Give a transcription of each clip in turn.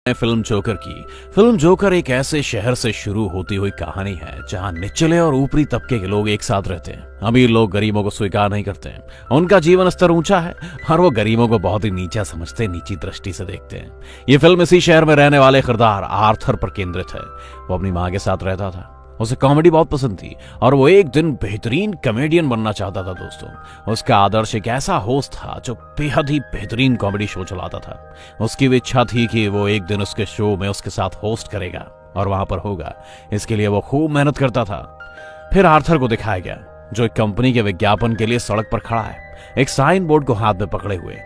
Film joker की। Film joker एक ऐसे शहर से शुरू होती हुई कहानी है जहां निचले और ऊपरी तबके के लोग एक साथ रहते हैं। अमीर लोग गरीबों को स्वीकार नहीं करते हैं, उनका जीवन स्तर ऊंचा है और वो गरीबों को बहुत ही नीचा समझते, नीची दृष्टि से देखते हैं। ये फिल्म इसी शहर में रहने वाले किरदार आर्थर पर केंद्रित है। वो अपनी माँ के साथ रहता था, उसे कॉमेडी बहुत पसंद थी और वो एक दिन बेहतरीन कॉमेडियन बनना चाहता था। दोस्तों, उसका आदर्श एक ऐसा होस्ट था जो बेहद ही बेहतरीन कॉमेडी शो चलाता था। उसकी भी इच्छा थी कि वो एक दिन उसके शो में उसके साथ होस्ट करेगा और वहां पर होगा। इसके लिए वो खूब मेहनत करता था। फिर आर्थर को दिखाया गया जो एक कंपनी के विज्ञापन के लिए सड़क पर खड़ा है, एक साइन बोर्ड को हाथ में पकड़े हुए।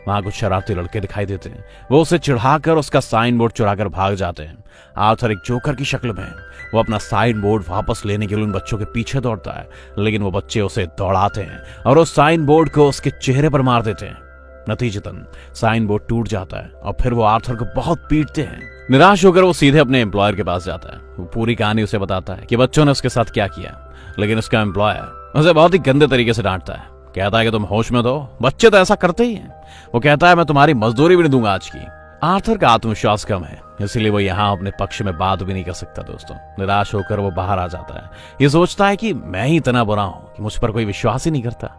वहां कुछ शरारती लड़के दिखाई देते हैं, वो उसे चिढ़ाकर उसका साइन बोर्ड चुराकर भाग जाते हैं। आर्थर एक जोकर की शक्ल में वो अपना साइन बोर्ड वापस लेने के लिए उन बच्चों के पीछे दौड़ता है, लेकिन वो बच्चे उसे दौड़ाते हैं और उस साइन बोर्ड को उसके चेहरे पर मार देते हैं। नतीजतन साइन बोर्ड टूट जाता है और फिर वो आर्थर को बहुत पीटते हैं। निराश होकर वो सीधे अपने एम्प्लॉयर के पास जाता है। वो पूरी कहानी उसे बताता है कि बच्चों ने उसके साथ क्या किया, लेकिन उसका एम्प्लॉयर उसे बहुत ही गंदे तरीके से डांटता है। कहता है कि तुम होश में दो, बच्चे तो ऐसा करते ही हैं। वो कहता है मैं तुम्हारी मजदूरी भी नहीं दूंगा आज की। आर्थर का आत्मविश्वास कम है, इसलिए वो यहाँ अपने पक्ष में बात भी नहीं कर सकता। दोस्तों, निराश होकर वो बाहर आ जाता है। ये सोचता है कि मैं ही इतना बुरा हूं कि मुझ पर कोई विश्वास ही नहीं करता।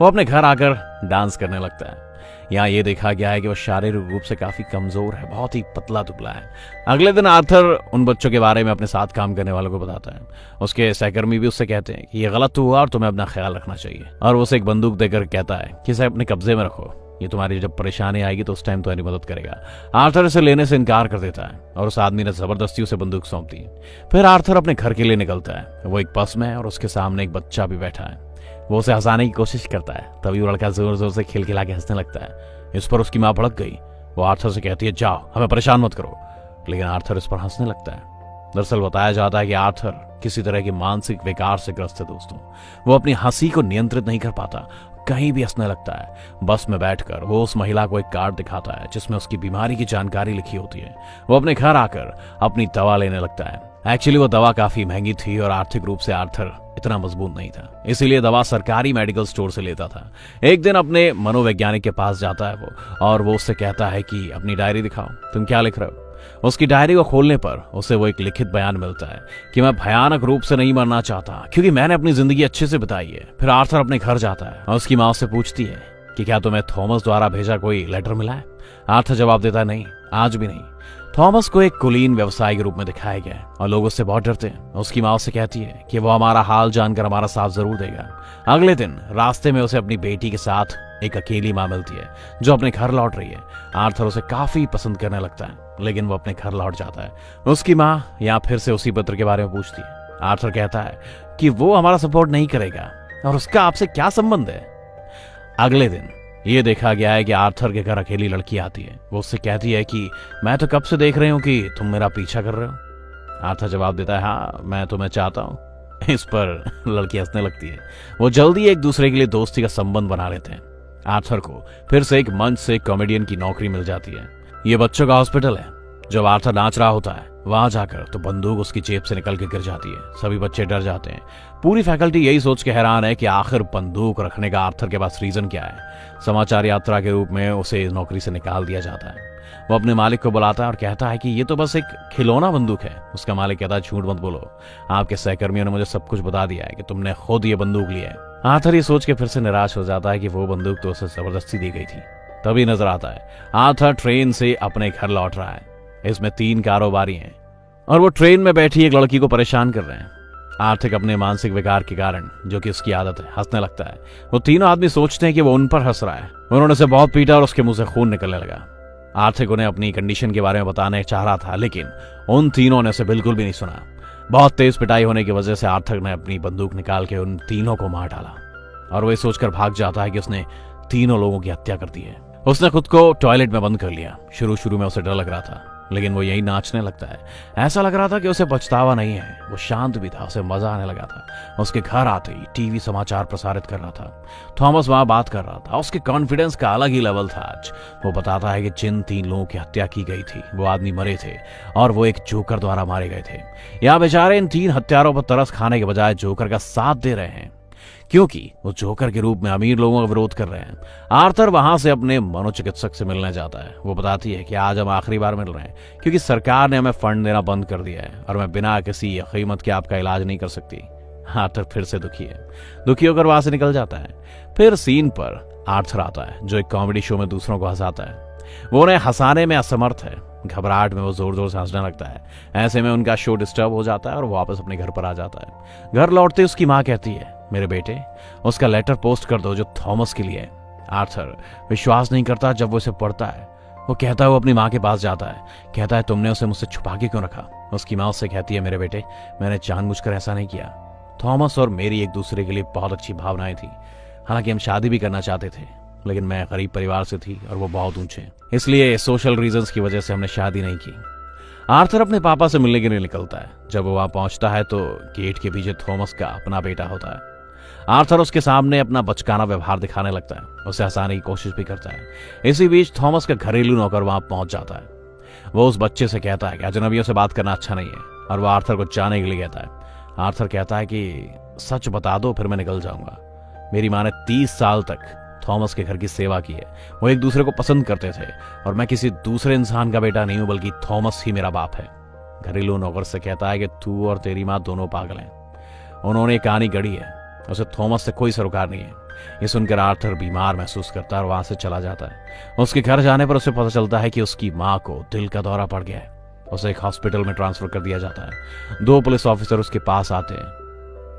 वो अपने घर आकर डांस करने लगता है। यहाँ ये देखा गया है कि वो शारीरिक रूप से काफी कमजोर है, बहुत ही पतला दुबला है। अगले दिन आर्थर उन बच्चों के बारे में अपने साथ काम करने वालों को बताता है। उसके सहकर्मी भी उससे कहते हैं कि ये गलत हुआ और तुम्हें अपना ख्याल रखना चाहिए, और वो उसे एक बंदूक देकर कहता है कि इसे अपने कब्जे में रखो, ये तुम्हारी जब परेशानी आएगी तो उस टाइम तुम्हारी मदद करेगा। आर्थर इसे लेने से इनकार कर देता है और उस आदमी ने जबरदस्ती उसे बंदूक सौंप दी। फिर आर्थर अपने घर के लिए निकलता है। वो एक बस में है और उसके सामने एक बच्चा भी बैठा है। वो उसे हंसाने की कोशिश करता है, तभी वो लड़का जोर जोर से खिलखिला के हंसने लगता है। इस पर उसकी माँ भड़क गई। वो आर्थर से कहती है जाओ, हमें परेशान मत करो, लेकिन आर्थर इस पर हंसने लगता है। दरअसल बताया जाता है कि आर्थर किसी तरह के मानसिक विकार से ग्रस्त है। दोस्तों, वो अपनी हंसी को नियंत्रित नहीं कर पाता, कहीं भी हंसने लगता है। बस में बैठकर वो उस महिला को एक कार्ड दिखाता है जिसमें उसकी बीमारी की जानकारी लिखी होती है। वो अपने घर आकर अपनी दवा लेने लगता है। एक्चुअली वो दवा काफी महंगी थी और आर्थिक रूप से आर्थर इतना मजबूत नहीं था, इसीलिए दवा सरकारी मेडिकल स्टोर से लेता था। एक दिन अपने मनोवैज्ञानिक के पास जाता है वो, और वो उससे कहता है कि अपनी डायरी दिखाओ, तुम क्या लिख रहे हो। उसकी डायरी को खोलने पर उसे वो एक लिखित बयान मिलता है कि मैं भयानक रूप से नहीं मरना चाहता क्योंकि मैंने अपनी जिंदगी अच्छे से बिताई है। फिर आर्थर अपने घर जाता है और उसकी माँ उससे पूछती है कि क्या तुम्हें थॉमस द्वारा भेजा कोई लेटर मिला है। आर्थर जवाब देता है नहीं, आज भी नहीं। थॉमस को एक कुलीन व्यवसायी के रूप में दिखाया गया है और लोग उससे बहुत डरते हैं। उसकी माँ उससे कहती है कि वो हमारा हाल जानकर हमारा साथ जरूर देगा। अगले दिन रास्ते में उसे अपनी बेटी के साथ एक अकेली माँ मिलती है जो अपने घर लौट रही है। आर्थर उसे काफी पसंद करने लगता है, लेकिन वो अपने घर लौट जाता है। उसकी माँ यहाँ फिर से उसी पत्र के बारे में पूछती है। आर्थर कहता है कि वो हमारा सपोर्ट नहीं करेगा और उसका आपसे क्या संबंध है। अगले दिन ये देखा गया है कि आर्थर के घर अकेली लड़की आती है। वो उससे कहती है कि मैं तो कब से देख रही हूँ कि तुम मेरा पीछा कर रहे हो। आर्थर जवाब देता है हाँ, मैं तुम्हें चाहता हूँ। इस पर लड़की हंसने लगती है। वो जल्दी एक दूसरे के लिए दोस्ती का संबंध बना लेते हैं। आर्थर को फिर से एक मंच से कॉमेडियन की नौकरी मिल जाती है। ये बच्चों का हॉस्पिटल है। जब आर्थर नाच रहा होता है वहां जाकर तो बंदूक उसकी जेब से निकल के गिर जाती है। सभी बच्चे डर जाते हैं। पूरी फैकल्टी यही सोच के हैरान है कि आखिर बंदूक रखने का आर्थर के पास रीजन क्या है। समाचार यात्रा के रूप में उसे नौकरी से निकाल दिया जाता है। वो अपने मालिक को बुलाता है और कहता है कि ये तो बस एक खिलौना बंदूक है। उसका मालिक कहता है झूठ मत बोलो, आपके सहकर्मियों ने मुझे सब कुछ बता दिया है कि तुमने खुद ये बंदूक ली है। आर्थर ये सोच के फिर से निराश हो जाता है कि वो बंदूक तो उसे जबरदस्ती दी गई थी। तभी नजर आता है आर्थर ट्रेन से अपने घर लौट रहा है। इसमें 3 कारोबारी हैं और वो ट्रेन में बैठी एक लड़की को परेशान कर रहे हैं। आर्थिक अपने मानसिक विकार के कारण, जो कि उसकी आदत है, हंसने लगता है। वो तीनों आदमी सोचते हैं कि वो उन पर हंस रहा है। उन्होंने उसे बहुत पीटा और उसके मुंह से खून निकलने लगा। आर्थिक उन्हें अपनी कंडीशन के बारे में बताने चाह रहा था, लेकिन उन तीनों ने उसे बिल्कुल भी नहीं सुना। बहुत तेज पिटाई होने की वजह से आर्थिक ने अपनी बंदूक निकाल के उन तीनों को मार डाला और वो ये सोचकर भाग जाता है कि उसने तीनों लोगों की हत्या कर दी है। उसने खुद को टॉयलेट में बंद कर लिया। शुरू में उसे डर लग रहा था, लेकिन वो यही नाचने लगता है। ऐसा लग रहा था कि उसे पछतावा नहीं है। वो शांत भी था, उसे मजा आने लगा था। उसके घर आते ही टीवी समाचार प्रसारित कर रहा था। थॉमस वहां बात कर रहा था। उसके कॉन्फिडेंस का अलग ही लेवल था आज। वो बताता है कि जिन 3 लोगों की हत्या की गई थी वो आदमी मरे थे और वो एक जोकर द्वारा मारे गए थे। यहाँ बेचारे इन 3 हत्यारों पर तरस खाने के बजाय जोकर का साथ दे रहे हैं। क्योंकि वो जोकर के रूप में अमीर लोगों का विरोध कर रहे हैं। आर्थर वहां से अपने मनोचिकित्सक से मिलने जाता है। वो बताती है कि आज हम आखिरी बार मिल रहे हैं क्योंकि सरकार ने हमें फंड देना बंद कर दिया है और मैं बिना किसी कीमत के आपका इलाज नहीं कर सकती। आर्थर फिर से दुखी होकर वहां से निकल जाता है। फिर सीन पर आर्थर आता है जो एक कॉमेडी शो में दूसरों को हंसाता है। वो उन्हें हंसाने में असमर्थ है। घबराहट में वो जोर जोर से हंसने लगता है। ऐसे में उनका शो डिस्टर्ब हो जाता है और वो वापस अपने घर पर आ जाता है। घर लौटते उसकी माँ कहती है, मेरे बेटे उसका लेटर पोस्ट कर दो जो थॉमस के लिए है। आर्थर विश्वास नहीं करता जब वो इसे पढ़ता है। वो कहता है वो अपनी माँ के पास जाता है, कहता है तुमने उसे मुझसे छुपा के क्यों रखा। उसकी माँ उससे कहती है, मेरे बेटे मैंने जानबूझकर ऐसा नहीं किया। थॉमस और मेरी एक दूसरे के लिए बहुत अच्छी भावनाएं थी। हालांकि हम शादी भी करना चाहते थे, लेकिन मैं गरीब परिवार से थी और वो बहुत ऊंचे, इसलिए सोशल रीजंस की वजह से हमने शादी नहीं की। आर्थर अपने पापा से मिलने के लिए निकलता है। जब वो वहां पहुंचता है तो गेट के पीछे थॉमस का अपना बेटा होता है। आर्थर उसके सामने अपना बचकाना व्यवहार दिखाने लगता है, उसे हंसाने की कोशिश भी करता है। इसी बीच थॉमस का घरेलू नौकर वहां पहुंच जाता है। वो उस बच्चे से कहता है कि अजनबियों से बात करना अच्छा नहीं है और वो आर्थर को जाने के लिए कहता है। आर्थर कहता है कि सच बता दो फिर मैं निकल जाऊंगा। मेरी माँ ने 30 साल तक थॉमस के घर की सेवा की है। वो एक दूसरे को पसंद करते थे और मैं किसी दूसरे इंसान का बेटा नहीं हूं बल्कि थॉमस ही मेरा बाप है। घरेलू नौकर से कहता है कि तू और तेरी माँ दोनों पागल हैं। उन्होंने एक कहानी गढ़ी है, उसे थॉमस से कोई सरोकार नहीं है। ये सुनकर आर्थर बीमार महसूस करता है और वहां से चला जाता है। उसके घर जाने पर उसे पता चलता है कि उसकी माँ को दिल का दौरा पड़ गया है। उसे एक हॉस्पिटल में ट्रांसफर कर दिया जाता है। 2 पुलिस ऑफिसर उसके पास आते हैं।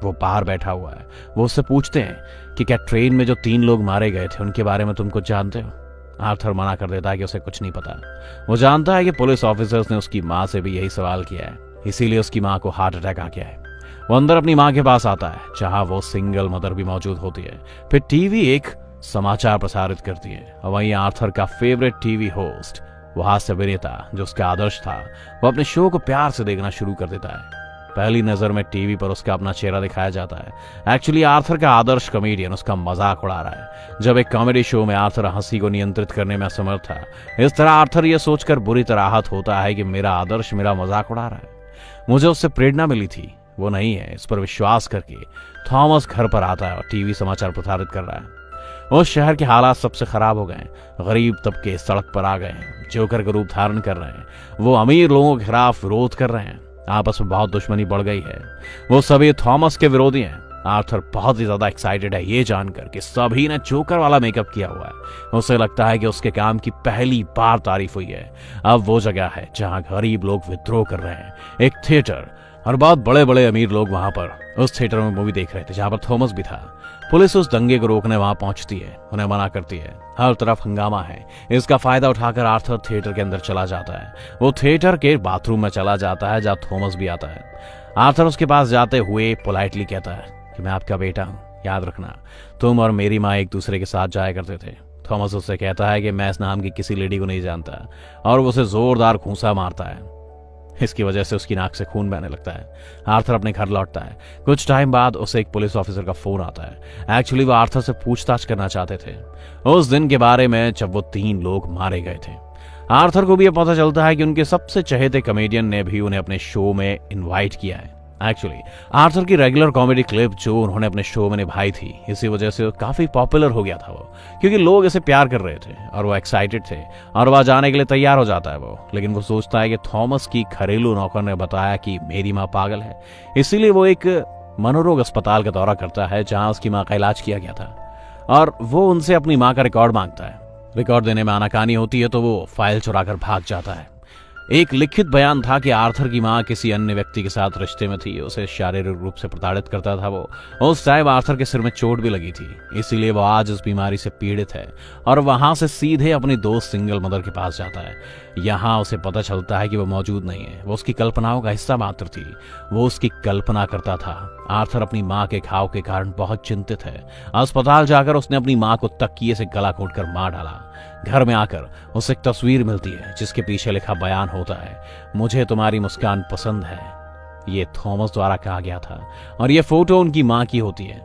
वो बाहर बैठा हुआ है। वो उससे पूछते हैं कि क्या ट्रेन में जो 3 लोग मारे गए थे उनके बारे में तुम कुछ जानते हो। आर्थर मना कर देता है कि उसे कुछ नहीं पता। वो जानता है कि पुलिस ऑफिसर्स ने उसकी माँ से भी यही सवाल किया है, इसीलिए उसकी माँ को हार्ट अटैक आ गया है। वो अंदर अपनी माँ के पास आता है जहां वो सिंगल मदर भी मौजूद होती है। फिर टीवी एक समाचार प्रसारित करती है और वहीं आर्थर का फेवरेट टीवी होस्ट, वो हास्य अभिनेता जो उसका आदर्श था, वो अपने शो को प्यार से देखना शुरू कर देता है। पहली नजर में टीवी पर उसका अपना चेहरा दिखाया जाता है। एक्चुअली आर्थर का आदर्श कॉमेडियन उसका मजाक उड़ा रहा है। जब एक कॉमेडी शो में आर्थर हंसी को नियंत्रित करने में असमर्थ था, इस तरह आर्थर यह सोचकर बुरी तरह आहत होता है कि मेरा आदर्श मेरा मजाक उड़ा रहा है। मुझे उससे प्रेरणा मिली थी, वो नहीं है। इस पर विश्वास करके थॉमस घर पर आता है और टीवी समाचार प्रसारित कर रहा है। उस शहर के हालात सबसे खराब हो गए। गरीब तबके सड़क पर आ गए हैं, जोकर का रूप धारण कर रहे हैं। वो अमीर लोगों के खिलाफ विरोध कर रहे हैं। आपस में बहुत दुश्मनी बढ़ गई है। वो सभी थॉमस के विरोधी हैं। आर्थर बहुत ही ज्यादा एक्साइटेड है ये जानकर कि सभी ने जोकर वाला मेकअप किया हुआ है। उसे लगता है कि उसके काम की पहली बार तारीफ हुई है। अब वो जगह है जहां गरीब लोग विद्रोह कर रहे हैं, एक थिएटर, और बहुत बड़े बड़े अमीर लोग वहां पर उस थिएटर में मूवी देख रहे थे जहां पर थॉमस भी था। पुलिस उस दंगे को रोकने वहां पहुंचती है, उन्हें मना करती है। हर तरफ हंगामा है। इसका फायदा उठाकर आर्थर थिएटर के अंदर चला जाता है। वो थिएटर के बाथरूम में चला जाता है जहां थॉमस भी आता है। आर्थर उसके पास जाते हुए पोलाइटली कहता है कि मैं आपका बेटा हूं, याद रखना तुम और मेरी माँ एक दूसरे के साथ जाया करते थे। थॉमस उससे कहता है कि मैं इस नाम की किसी लेडी को नहीं जानता और वो उसे जोरदार घूंसा मारता है। इसकी वजह से उसकी नाक से खून बहने लगता है। आर्थर अपने घर लौटता है। कुछ टाइम बाद उसे एक पुलिस ऑफिसर का फोन आता है। एक्चुअली वो आर्थर से पूछताछ करना चाहते थे उस दिन के बारे में जब वो 3 लोग मारे गए थे। आर्थर को भी यह पता चलता है कि उनके सबसे चहेते कॉमेडियन ने भी उन्हें अपने शो में इनवाइट किया है। एक्चुअली आर्थर की रेगुलर कॉमेडी क्लिप जो उन्होंने अपने शो में निभाई थी, इसी वजह से काफी पॉपुलर हो गया था वो, क्योंकि लोग इसे प्यार कर रहे थे और वो एक्साइटेड थे और वह जाने के लिए तैयार हो जाता है वो। लेकिन वो सोचता है कि थॉमस की घरेलू नौकर ने बताया कि मेरी माँ पागल है, इसीलिए वो एक मनोरोग अस्पताल का दौरा करता है जहां उसकी माँ का इलाज किया गया था और वो उनसे अपनी माँ का रिकॉर्ड मांगता है। रिकॉर्ड देने में आनाकानी होती है तो वो फाइल चुराकर भाग जाता है। एक लिखित बयान था कि आर्थर की मां किसी अन्य व्यक्ति के साथ रिश्ते में थी, उसे शारीरिक रूप से प्रताड़ित करता था वो। उस टाइम आर्थर के सिर में चोट भी लगी थी, इसीलिए वो आज इस बीमारी से पीड़ित है और वहां से सीधे अपनी दोस्त सिंगल मदर के पास जाता है। यहाँ उसे पता चलता है कि वो मौजूद नहीं है, वो उसकी कल्पनाओं का हिस्सा मात्र थी। वो उसकी कल्पना करता था। आर्थर अपनी माँ के घाव के कारण बहुत चिंतित है। अस्पताल जाकर उसने अपनी माँ को तकिए से गला घोंटकर मार डाला। घर में आकर उसे एक तस्वीर मिलती है जिसके पीछे लिखा बयान होता है, मुझे तुम्हारी मुस्कान पसंद है। ये थॉमस द्वारा कहा गया था और ये फोटो उनकी माँ की होती है।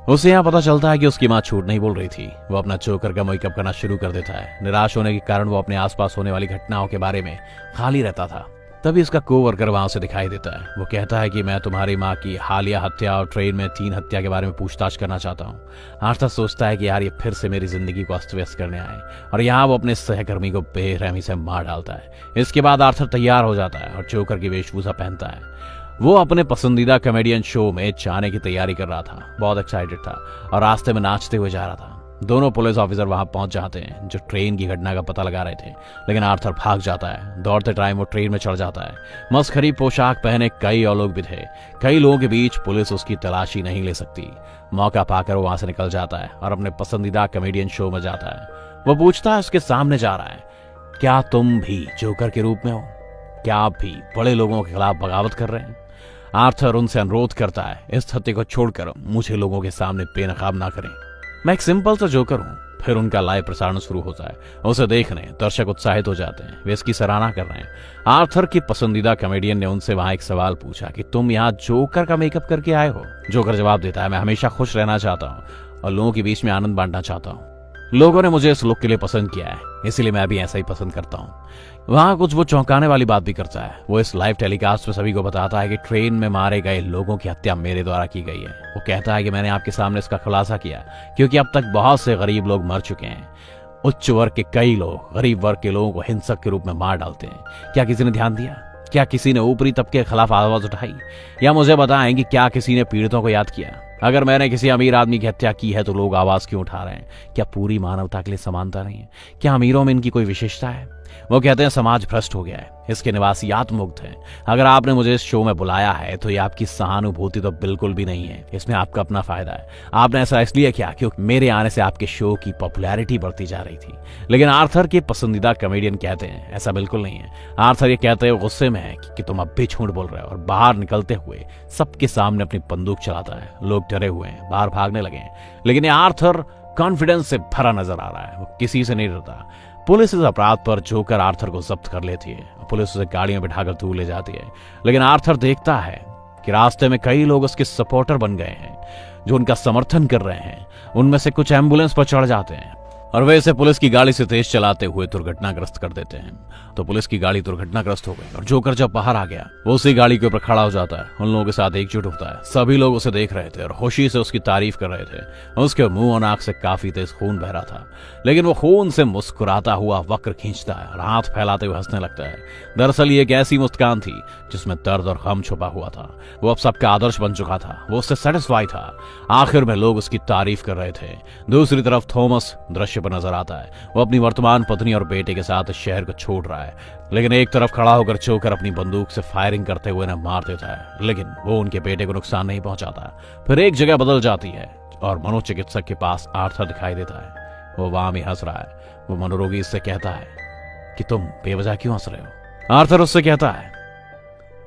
उसे यहाँ पता चलता है कि उसकी माँ झूठ नहीं बोल रही थी। वो अपना जोकर का मेकअप करना शुरू कर देता है। निराश होने के कारण वो अपने आसपास होने वाली घटनाओं के बारे में खाली रहता था। तभी उसका कोवर्कर वहां से दिखाई देता है। वो कहता है कि मैं तुम्हारी माँ की हालिया हत्या और ट्रेन में 3 हत्या के बारे में पूछताछ करना चाहता हूँ। आर्थर सोचता है कि यार ये फिर से मेरी जिंदगी को अस्त व्यस्त करने आए, और यहाँ वो अपने सहकर्मी को बेरहमी से मार डालता है। इसके बाद आर्थर तैयार हो जाता है और जोकर की वेशभूषा पहनता है। वो अपने पसंदीदा कॉमेडियन शो में जाने की तैयारी कर रहा था, बहुत एक्साइटेड था और रास्ते में नाचते हुए जा रहा था। दोनों पुलिस ऑफिसर वहां पहुंच जाते हैं जो ट्रेन की घटना का पता लगा रहे थे, लेकिन आर्थर भाग जाता है। दौड़ते टाइम वो ट्रेन में चढ़ जाता है। मस्खरी पोशाक पहने कई और लोग भी थे। कई लोगों के बीच पुलिस उसकी तलाशी नहीं ले सकती। मौका पाकर वो वहां से निकल जाता है और अपने पसंदीदा कॉमेडियन शो में जाता है। वो पूछता है उसके सामने जा रहा है, क्या तुम भी जोकर के रूप में हो? क्या आप भी बड़े लोगों के खिलाफ बगावत कर रहे हैं? आर्थर उनसे अनुरोध करता है, इस हत्या को छोड़कर मुझे लोगों के सामने बेनकाब ना करें। मैं एक सिंपल सा जोकर हूं। फिर उनका लाइव प्रसारण शुरू होता है। उसे देखने दर्शक उत्साहित हो जाते हैं, वे इसकी सराहना कर रहे हैं। आर्थर की पसंदीदा कॉमेडियन ने उनसे वहां एक सवाल पूछा कि तुम यहाँ जोकर का मेकअप करके आए हो? जोकर जवाब देता है, मैं हमेशा खुश रहना चाहता हूँ और लोगों के बीच में आनंद बांटना चाहता हूँ। लोगों ने मुझे इस लुक के लिए पसंद किया है, इसीलिए मैं भी ऐसा ही पसंद करता हूँ। वहां कुछ वो चौंकाने वाली बात भी करता है। वो इस लाइव टेलीकास्ट में सभी को बताता है कि ट्रेन में मारे गए लोगों की हत्या मेरे द्वारा की गई है। वो कहता है कि मैंने आपके सामने इसका खुलासा किया क्योंकि अब तक बहुत से गरीब लोग मर चुके हैं। उच्च वर्ग के कई लोग गरीब वर्ग के लोगों को हिंसक के रूप में मार डालते हैं। क्या किसी ने ध्यान दिया? क्या किसी ने ऊपरी तबके के खिलाफ आवाज उठाई? या मुझे बताएं कि क्या किसी ने पीड़ितों को याद किया? अगर मैंने किसी अमीर आदमी की हत्या की है तो लोग आवाज क्यों उठा रहे हैं? क्या पूरी मानवता के लिए समानता नहीं है? क्या अमीरों में इनकी कोई विशेषता है? वो कहते हैं समाज भ्रष्ट हो गया है, इसके निवासी आत्ममुक्त हैं। अगर आपने मुझे इस शो में बुलाया है तो ये आपकी सहानुभूति तो बिल्कुल भी नहीं है, इसमें आपका अपना फायदा है। आपने ऐसा इसलिए किया क्योंकि मेरे आने से आपके शो की पॉपुलैरिटी बढ़ती जा रही थी। लेकिन आर्थर के पसंदीदा कॉमेडियन कहते हैं ऐसा बिल्कुल नहीं है। आर्थर ये कहते हैं गुस्से में है कि तुम अब भी झूठ बोल रहे हो, और बाहर निकलते हुए सबके सामने अपनी बंदूक चलाता है। लोग डरे हुए हैं, बाहर भागने लगे हैं, लेकिन ये आर्थर कॉन्फिडेंस से भरा नजर आ रहा है। वो किसी से नहीं डरता। पुलिस इस अपराध पर जोकर आर्थर को जब्त कर लेती है। पुलिस उसे गाड़ियों में बिठाकर दूर ले जाती है, लेकिन आर्थर देखता है कि रास्ते में कई लोग उसके सपोर्टर बन गए हैं जो उनका समर्थन कर रहे हैं। उनमें से कुछ एम्बुलेंस पर चढ़ जाते हैं और वे इसे पुलिस की गाड़ी से तेज चलाते हुए दुर्घटनाग्रस्त कर देते हैं। तो पुलिस की गाड़ी दुर्घटनाग्रस्त हो गई और जोकर जब बाहर आ गया वो उसी गाड़ी के ऊपर खड़ा हो जाता है। उन लोगों के साथ एकजुट होता है। सभी लोग उसे देख रहे थे और खुशी से उसकी तारीफ कर रहे थे। उसके मुंह और नाक से काफी तेज खून बह रहा था, लेकिन वो खून से मुस्कुराता हुआ वक्र खींचता है और हाथ फैलाते हुए हंसने लगता है। दरअसल ये एक ऐसी मुस्कान थी जिसमें दर्द और गम छुपा हुआ था। वो अब सबका आदर्श बन चुका था। वो उससे सेटिस्फाई था। आखिर में लोग उसकी तारीफ कर रहे थे। दूसरी तरफ थॉमस दृश्य पर नजर आता है। वो अपनी वर्तमान पत्नी और बेटे के साथ शहर को छोड़ रहा है, लेकिन एक तरफ खड़ा होकर जोकर अपनी बंदूक से फायरिंग करते हुए उन्हें मार देता है, लेकिन वो उनके बेटे को नुकसान नहीं पहुंचाता। फिर एक जगह बदल जाती है और मनोचिकित्सक के पास आर्थर दिखाई देता है। वो वहां भी हंस रहा है। वो मनोरोगी इससे कहता है कि तुम बेवजह क्यों हंस रहे हो? आर्थर उससे कहता है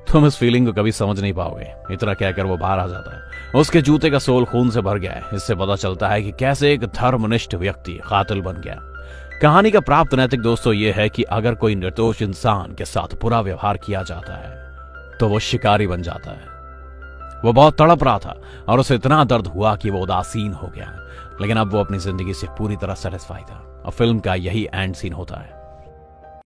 तुम इस फीलिंग को कभी समझ नहीं पाओगे। इतना कहकर वो बाहर आ जाता है। उसके जूते का सोल खून से भर गया है। इससे पता चलता है कि कैसे एक धर्मनिष्ठ व्यक्ति कातिल बन गया। कहानी का प्राप्त नैतिक दोस्तों ये है कि अगर कोई निर्दोष इंसान के साथ बुरा व्यवहार किया जाता है तो वो शिकारी बन जाता है। वो बहुत तड़प रहा था और उसे इतना दर्द हुआ कि वो उदासीन हो गया, लेकिन अब वो अपनी जिंदगी से पूरी तरह सेटिस्फाई था। और फिल्म का यही एंड सीन होता है।